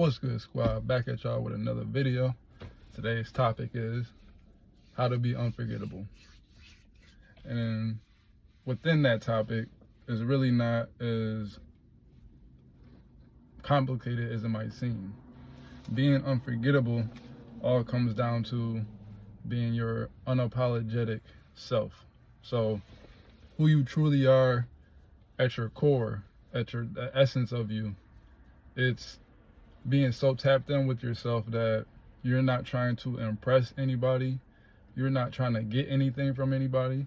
What's good, squad? Back at y'all with another video. Today's topic is how to be unforgettable. And within that topic is really not as complicated as it might seem. Being unforgettable all comes down to being your unapologetic self. So who you truly are at your core, the essence of you, it's being so tapped in with yourself that you're not trying to impress anybody. You're not trying to get anything from anybody.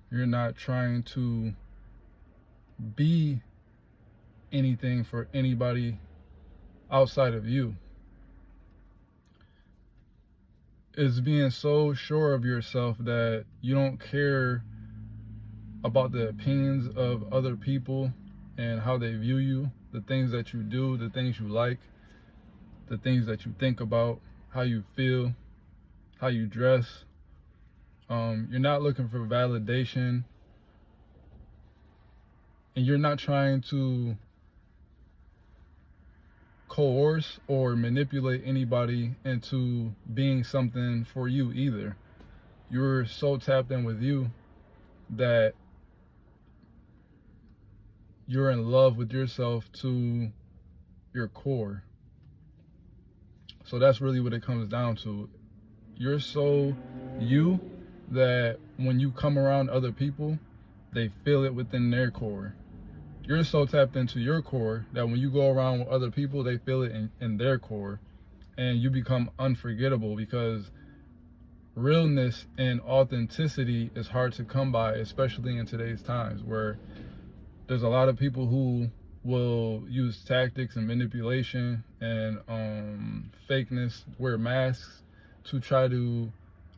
You're not trying to be anything for anybody outside of you. It's being so sure of yourself that you don't care about the opinions of other people and how they view you, the things that you do, the things you like, the things that you think about, how you feel, how you dress. You're not looking for validation, and you're not trying to coerce or manipulate anybody into being something for you either. You're so tapped in with you that you're in love with yourself to your core. So that's really what it comes down to. You're so you that when you come around other people, they feel it within their core. You're so tapped into your core that when you go around with other people, they feel it in their core, and you become unforgettable, because realness and authenticity is hard to come by, especially in today's times where there's a lot of people who will use tactics and manipulation and fakeness, wear masks to try to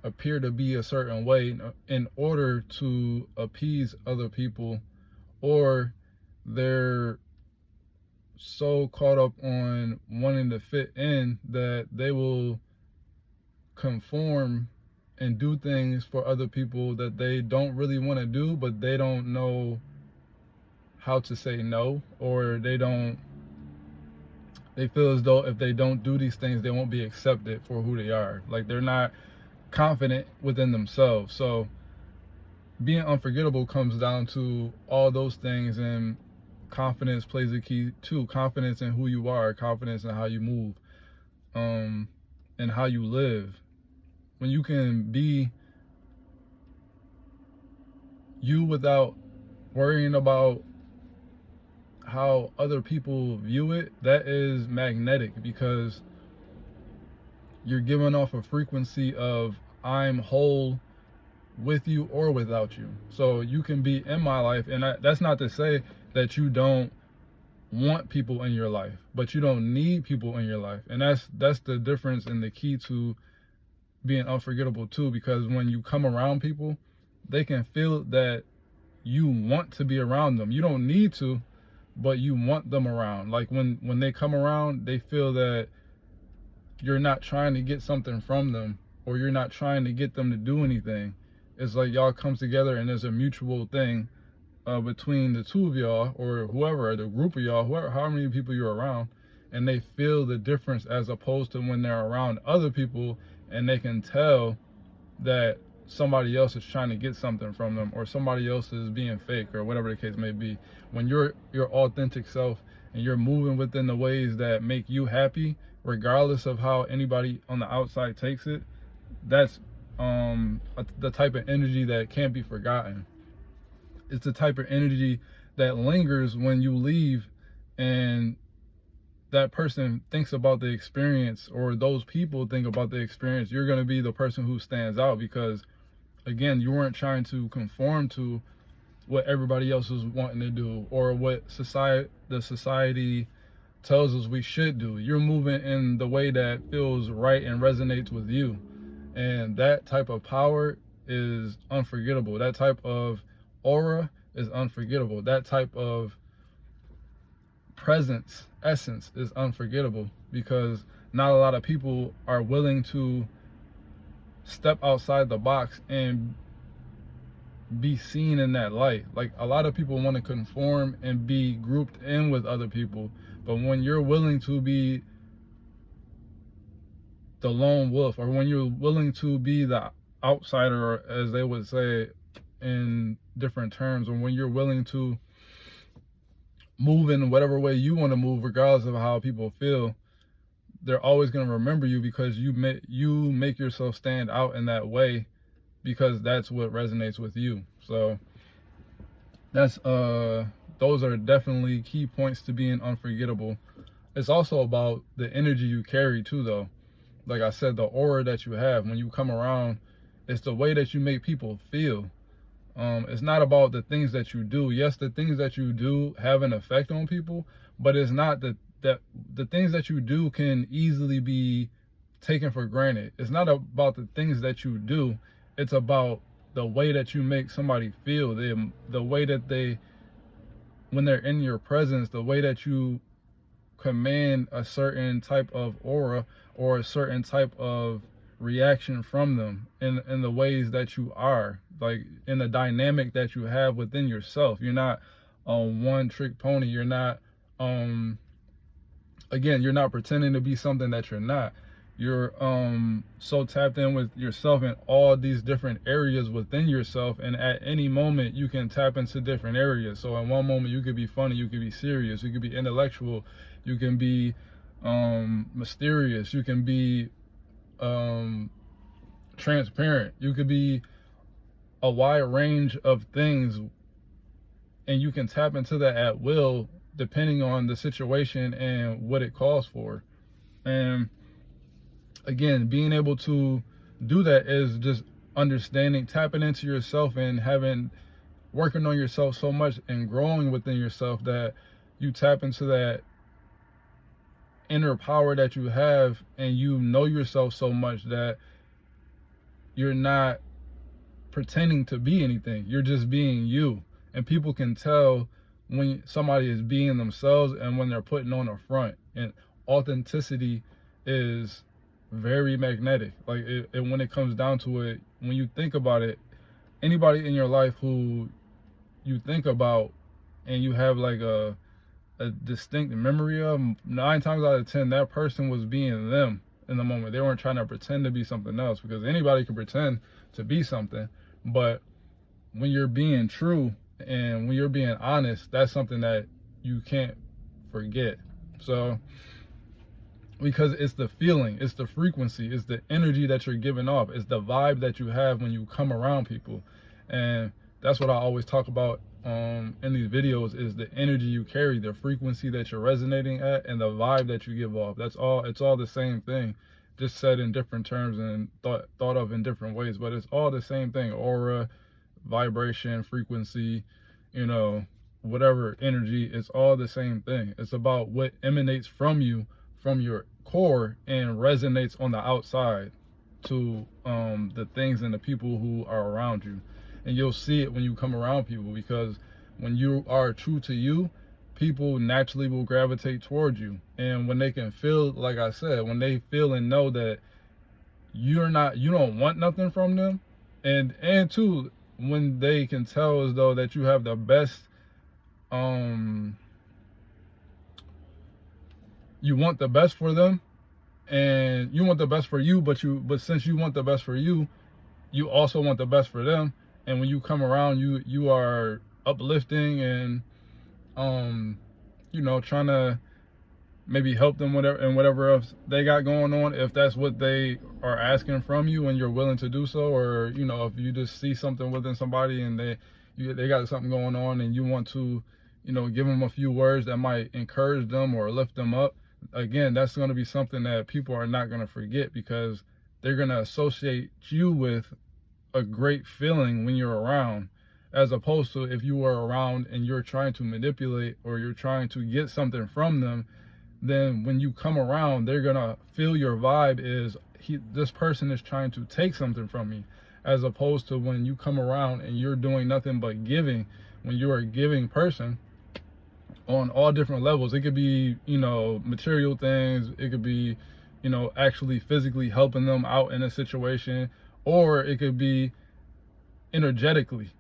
appear to be a certain way in order to appease other people, or they're so caught up on wanting to fit in that they will conform and do things for other people that they don't really want to do, but they don't know how to say no, or they feel as though if they don't do these things, they won't be accepted for who they are. Like, they're not confident within themselves. So being unforgettable comes down to all those things, and confidence plays a key too. Confidence in who you are, confidence in how you move, and how you live. When you can be you without worrying about how other people view it, that is magnetic, because you're giving off a frequency of I'm whole with you or without you. So you can be in my life, and that's not to say that you don't want people in your life, but you don't need people in your life. And that's the difference and the key to being unforgettable too, because when you come around people, they can feel that you want to be around them. You don't need to, but you want them around. Like when they come around, they feel that you're not trying to get something from them, or you're not trying to get them to do anything. It's like y'all come together and there's a mutual thing between the two of y'all, or whoever, the group of y'all, how many people you're around, and they feel the difference, as opposed to when they're around other people and they can tell that somebody else is trying to get something from them, or somebody else is being fake, or whatever the case may be. When you're your authentic self and you're moving within the ways that make you happy, regardless of how anybody on the outside takes it, that's the type of energy that can't be forgotten. It's the type of energy that lingers when you leave, and that person thinks about the experience, or those people think about the experience. You're going to be the person who stands out, because again, you weren't trying to conform to what everybody else is wanting to do, or what the society tells us we should do. You're moving in the way that feels right and resonates with you. And that type of power is unforgettable. That type of aura is unforgettable. That type of presence, essence, is unforgettable, because not a lot of people are willing to step outside the box and be seen in that light. Like, a lot of people want to conform and be grouped in with other people, but when you're willing to be the lone wolf, or when you're willing to be the outsider, as they would say in different terms, or when you're willing to move in whatever way you want to move, regardless of how people feel, they're always going to remember you because you make yourself stand out in that way, because that's what resonates with you. So that's those are definitely key points to being unforgettable. It's also about the energy you carry too, though. Like I said, the aura that you have when you come around, it's the way that you make people feel. It's not about the things that you do. Yes, the things that you do have an effect on people, but it's not that the things that you do can easily be taken for granted. It's not about the things that you do. It's about the way that you make somebody feel. The way that they, when they're in your presence, the way that you command a certain type of aura or a certain type of reaction from them in the ways that you are, like in the dynamic that you have within yourself. You're not a one trick pony. You're not again, you're not pretending to be something that you're not. You're so tapped in with yourself in all these different areas within yourself, and at any moment you can tap into different areas. So in one moment you could be funny, you could be serious, you could be intellectual, you can be mysterious, you can be transparent, you could be a wide range of things, and you can tap into that at will depending on the situation and what it calls for. And again, being able to do that is just understanding, tapping into yourself and working on yourself so much and growing within yourself that you tap into that inner power that you have, and you know yourself so much that you're not pretending to be anything. You're just being you. And people can tell when somebody is being themselves and when they're putting on a front. And authenticity is very magnetic. Like when it comes down to it, when you think about it, anybody in your life who you think about and you have like a distinct memory of, 9 times out of 10 that person was being them in the moment. They weren't trying to pretend to be something else, because anybody can pretend to be something, but when you're being true and when you're being honest, that's something that you can't forget. So because it's the feeling, it's the frequency, it's the energy that you're giving off, it's the vibe that you have when you come around people. And that's what I always talk about in these videos, is the energy you carry, the frequency that you're resonating at, and the vibe that you give off. That's all. It's all the same thing, just said in different terms and thought of in different ways, but it's all the same thing. Aura, vibration, frequency, you know, whatever energy, it's all the same thing. It's about what emanates from you, from your core, and resonates on the outside to the things and the people who are around you. And you'll see it when you come around people, because when you are true to you, people naturally will gravitate towards you. And when they can feel, like I said, when they feel and know that you don't want nothing from them, and too, when they can tell as though that you have the best, you want the best for them, and you want the best for you, but since you want the best for you, you also want the best for them. And when you come around, you are uplifting and you know, trying to maybe help them whatever else they got going on, if that's what they are asking from you and you're willing to do so. Or, you know, if you just see something within somebody and they got something going on and you want to, you know, give them a few words that might encourage them or lift them up, again, that's going to be something that people are not going to forget, because they're going to associate you with a great feeling when you're around, as opposed to if you were around and you're trying to manipulate or you're trying to get something from them. Then when you come around, they're gonna feel your vibe is this person is trying to take something from me, as opposed to when you come around and you're doing nothing but giving. When you're a giving person on all different levels, it could be, you know, material things, it could be, you know, actually physically helping them out in a situation, or it could be energetically.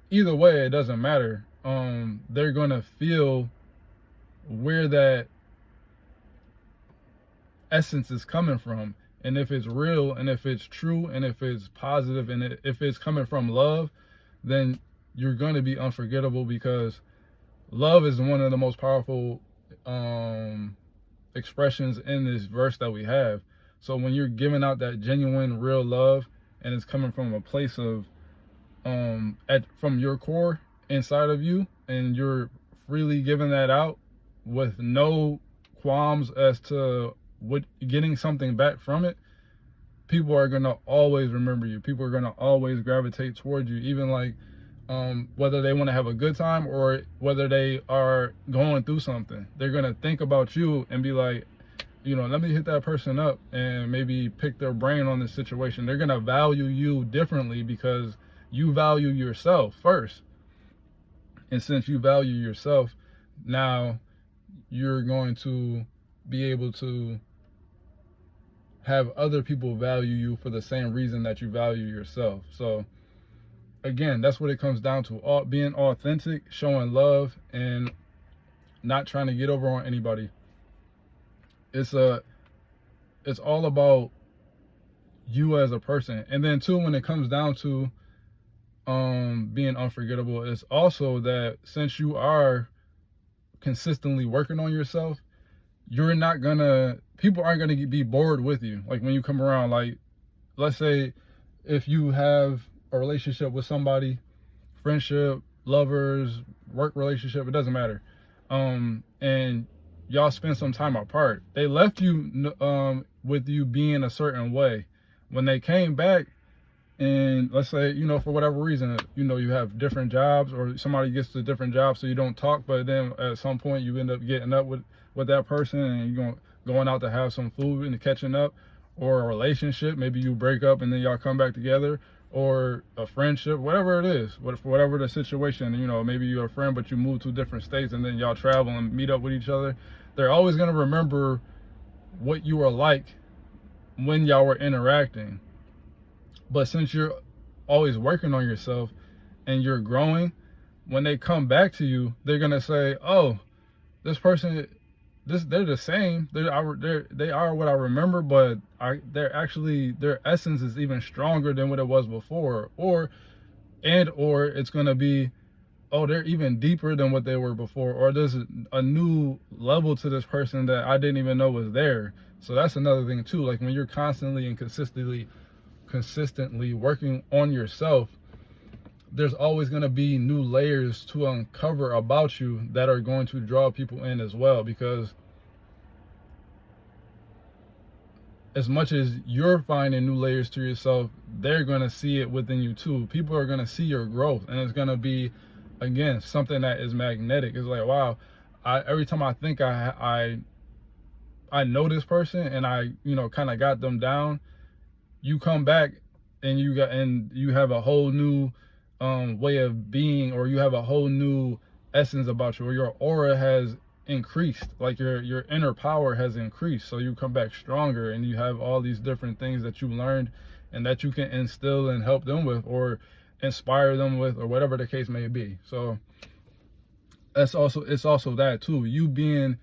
Either way, it doesn't matter. They're gonna feel where that essence is coming from, And if it's real, and if it's true, and if it's positive, and if it's coming from love, then you're going to be unforgettable, because love is one of the most powerful expressions in this verse that we have. So when you're giving out that genuine, real love, and it's coming from a place of from your core inside of you, and you're freely giving that out with no qualms as to what getting something back from it, people are gonna always remember you. People are gonna always gravitate towards you, even like whether they want to have a good time or whether they are going through something. They're gonna think about you and be like, let me hit that person up and maybe pick their brain on this situation. They're gonna value you differently because you value yourself first. And since you value yourself, now you're going to be able to have other people value you for the same reason that you value yourself. So again, that's what it comes down to. Being authentic, showing love, and not trying to get over on anybody. It's all about you as a person. And then too, when it comes down to being unforgettable, it's also that since you are consistently working on yourself, people aren't gonna be bored with you. Like when you come around, like let's say if you have a relationship with somebody, friendship, lovers, work relationship, it doesn't matter, and y'all spend some time apart. They left you with you being a certain way. When they came back, and let's say, for whatever reason, you have different jobs, or somebody gets to different jobs, so you don't talk, but then at some point you end up getting up with that person, and you're going out to have some food and catching up, or a relationship, maybe you break up and then y'all come back together, or a friendship, whatever it is, whatever the situation, maybe you're a friend, but you move to different states, and then y'all travel and meet up with each other. They're always going to remember what you were like when y'all were interacting. But since you're always working on yourself and you're growing, when they come back to you, they're going to say, oh, this person, they're the same. They are what I remember, but their essence is even stronger than what it was before. Or it's going to be, oh, they're even deeper than what they were before. Or there's a new level to this person that I didn't even know was there. So that's another thing too. Like when you're constantly and consistently working on yourself, there's always going to be new layers to uncover about you that are going to draw people in as well, because as much as you're finding new layers to yourself, they're going to see it within you too. People are going to see your growth, and it's going to be, again, something that is magnetic. It's like, wow, every time I think I know this person and I kind of got them down, you come back and you have a whole new way of being, or you have a whole new essence about you, or your aura has increased, like your inner power has increased. So you come back stronger, and you have all these different things that you learned and that you can instill and help them with, or inspire them with, or whatever the case may be. So it's also that too, you being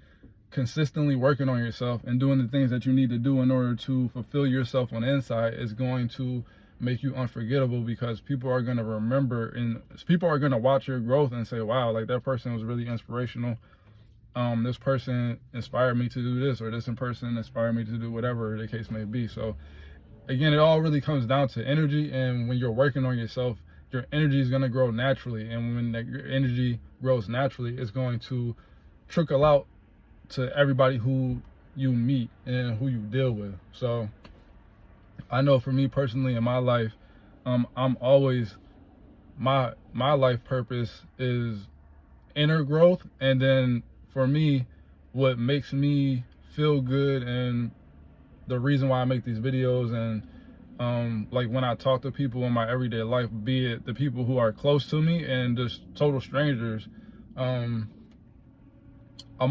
consistently working on yourself and doing the things that you need to do in order to fulfill yourself on the inside is going to make you unforgettable, because people are going to remember, and people are going to watch your growth and say, wow, like that person was really inspirational. This person inspired me to do this, or this person inspired me to do whatever the case may be. So again, it all really comes down to energy, and when you're working on yourself, your energy is going to grow naturally, and when your energy grows naturally, it's going to trickle out to everybody who you meet and who you deal with. So I know for me personally in my life, I'm always, my life purpose is inner growth. And then for me, what makes me feel good, and the reason why I make these videos, and like when I talk to people in my everyday life, be it the people who are close to me and just total strangers, I'm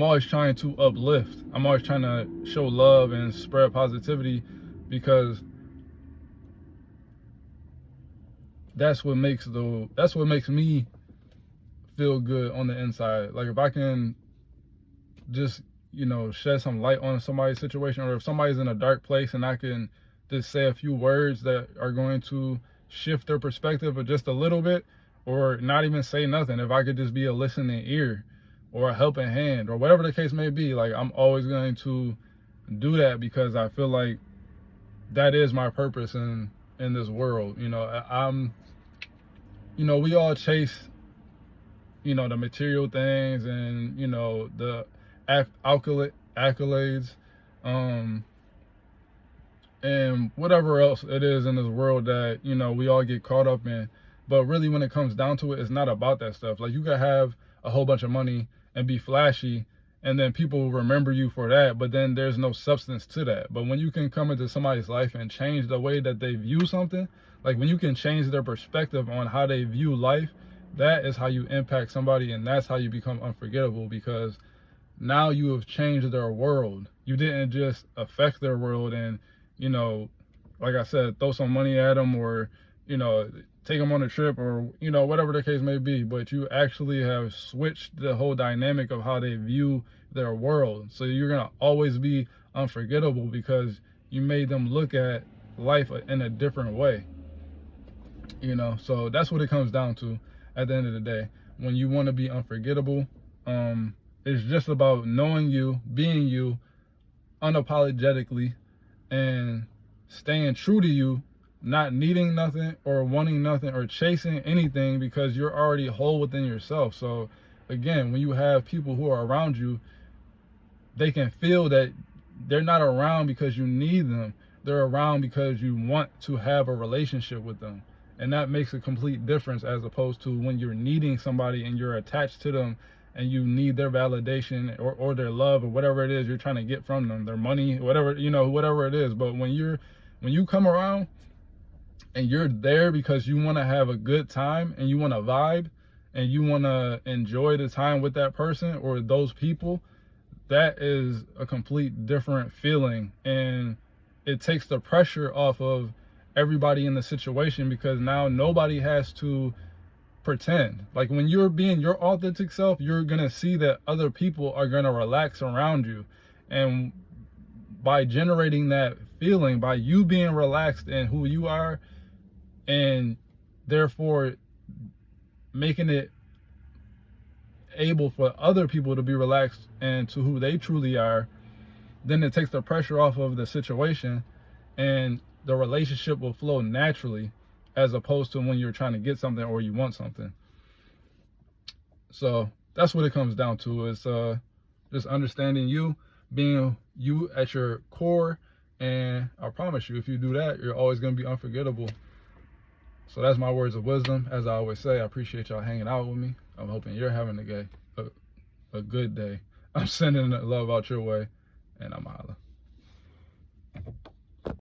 always trying to uplift. I'm always trying to show love and spread positivity, because that's what makes me feel good on the inside. Like if I can just shed some light on somebody's situation, or if somebody's in a dark place and I can just say a few words that are going to shift their perspective just a little bit, or not even say nothing, if I could just be a listening ear or a helping hand or whatever the case may be, like, I'm always going to do that, because I feel like that is my purpose in this world. We all chase, the material things and, the accolades, and whatever else it is in this world that, we all get caught up in. But really, when it comes down to it, it's not about that stuff. Like, you could have a whole bunch of money and be flashy, and then people remember you for that, but then there's no substance to that. But when you can come into somebody's life and change the way that they view something, like when you can change their perspective on how they view life, that is how you impact somebody, and that's how you become unforgettable, because now you have changed their world. You didn't just affect their world and, like I said, throw some money at them, or, take them on a trip, or, whatever the case may be, but you actually have switched the whole dynamic of how they view their world. So you're going to always be unforgettable, because you made them look at life in a different way. So that's what it comes down to at the end of the day. When you want to be unforgettable, it's just about knowing you, being you unapologetically, and staying true to you, not needing nothing or wanting nothing or chasing anything, because you're already whole within yourself. So again, when you have people who are around you, they can feel that they're not around because you need them. They're around because you want to have a relationship with them. And that makes a complete difference, as opposed to when you're needing somebody and you're attached to them and you need their validation or their love or whatever it is you're trying to get from them, their money, whatever, whatever it is. But when you come around and you're there because you want to have a good time and you want to vibe and you want to enjoy the time with that person or those people, that is a complete different feeling. And it takes the pressure off of everybody in the situation, because now nobody has to pretend. Like, when you're being your authentic self, you're gonna see that other people are gonna relax around you. And by generating that feeling, by you being relaxed in who you are, and therefore making it able for other people to be relaxed and to who they truly are, then it takes the pressure off of the situation, and the relationship will flow naturally, as opposed to when you're trying to get something or you want something. So that's what it comes down to, is just understanding you, being you at your core. And I promise you, if you do that, you're always going to be unforgettable. So that's my words of wisdom. As I always say, I appreciate y'all hanging out with me. I'm hoping you're having a good day. I'm sending love out your way, and I'm holla.